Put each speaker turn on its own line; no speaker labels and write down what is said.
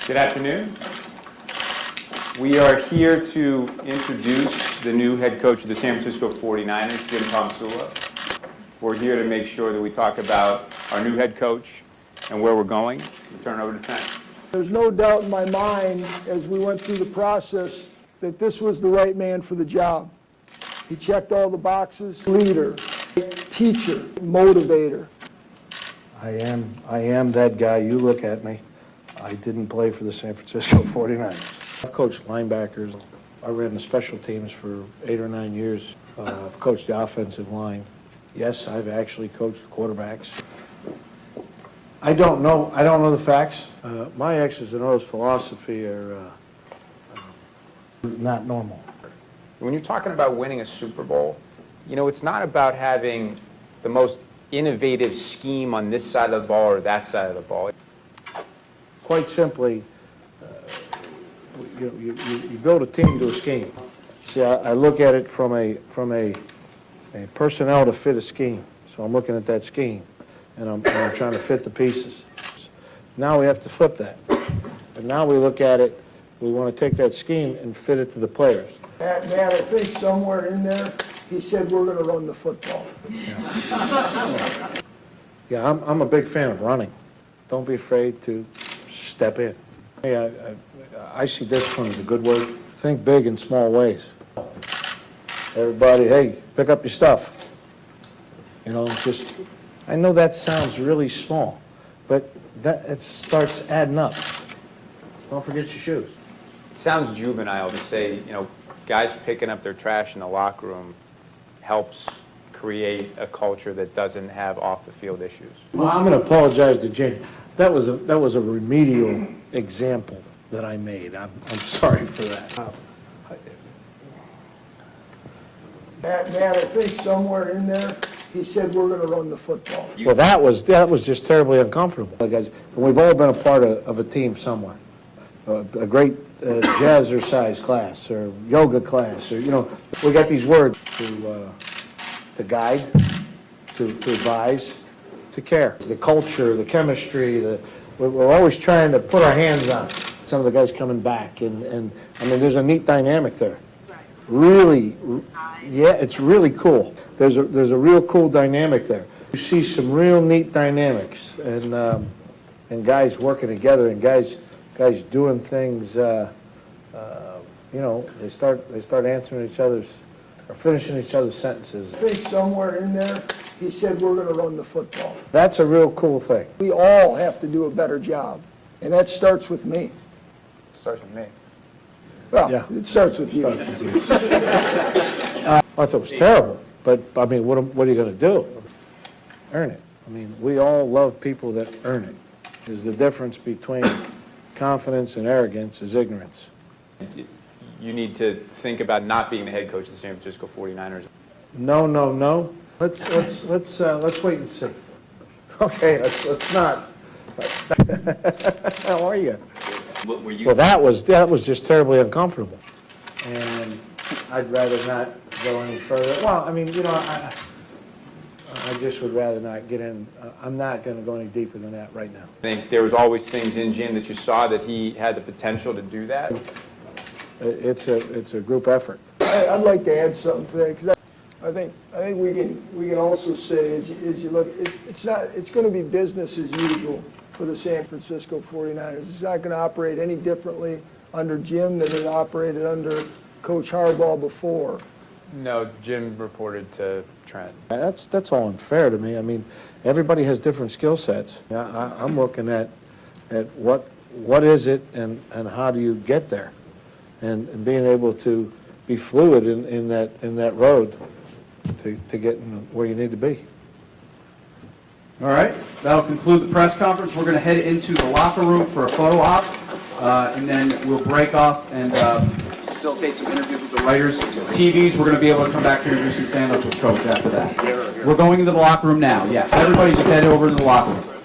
Good afternoon. We are here to introduce the new head coach of the San Francisco 49ers, Jim Tomsula. We're here to make sure that we talk about our new head coach and where we're going. We'll turn it over to Trent.
There's no doubt in my mind, as we went through the process, that this was the right man for the job. He checked all the boxes. Leader, teacher, motivator.
I am that guy. You look at me. I didn't play for the San Francisco 49ers. I've coached linebackers. I ran the special teams for 8 or 9 years. I've coached the offensive line. Yes, I've actually coached quarterbacks. I don't know the facts. My X's and O's philosophy are not normal.
When you're talking about winning a Super Bowl, you know, it's not about having the most innovative scheme on this side of the ball or that side of the ball.
Quite simply, you build a team to a scheme. See, I look at it from a personnel to fit a scheme. So I'm looking at that scheme, and I'm trying to fit the pieces. Now we have to flip that. And now we look at it, we want to take that scheme and fit it to the players.
Matt, I think somewhere in there, he said we're going to run the football.
Yeah, I'm a big fan of running. Don't be afraid to step in. Hey, I see discipline as a good word. Think big in small ways. Everybody, hey, pick up your stuff. You know, just, I know that sounds really small, but it starts adding up. Don't forget your shoes.
It sounds juvenile to say, you know, guys picking up their trash in the locker room helps create a culture that doesn't have off-the-field issues.
Well, I'm going to apologize to Jane. That was a remedial example that I made. I'm sorry for that.
Matt, I think somewhere in there, he said we're going to run the football.
Well, that was just terribly uncomfortable. And we've all been a part of a team somewhere. A great jazzercise class or yoga class, or, you know, we got these words to guide, to advise, to care. The culture, the chemistry, we're always trying to put our hands on some of the guys coming back, and I mean, there's a neat dynamic there. Really, yeah, it's really cool. There's a real cool dynamic there. You see some real neat dynamics, and guys working together, and guys doing things. You know, they start answering each other's or finishing each other's sentences.
I think somewhere in there, he said we're going to run the football.
That's a real cool thing.
We all have to do a better job, and that starts with me.
Starts with me.
Well,
Yeah.
it starts with you.
I thought it was terrible, but I mean, what are you going to do? Earn it. I mean, we all love people that earn it. There's the difference between confidence and arrogance is ignorance.
You need to think about not being the head coach of the San Francisco 49ers.
No. Let's wait and see. Okay, let's not. How are you?
What were you?
Well, that was just terribly uncomfortable, and I'd rather not go any further. Well, I mean, you know, I just would rather not get in. I'm not going to go any deeper than that right now.
I think there was always things in Jim that you saw that he had the potential to do that.
It's a group effort.
I'd like to add something to that, because I think we can also say, as you look, it's going to be business as usual for the San Francisco 49ers. It's not going to operate any differently under Jim than it operated under Coach Harbaugh before.
No, Jim reported to Trent.
That's all unfair to me. I mean, everybody has different skill sets. I'm looking at what is it and how do you get there, and being able to be fluid in that road to get where you need to be.
All right, that'll conclude the press conference. We're going to head into the locker room for a photo op, and then we'll break off and facilitate some interviews with the writers. TVs, we're going to be able to come back here and do some stand-ups with Coach after that. We're going into the locker room now, yes. Everybody just head over to the locker room.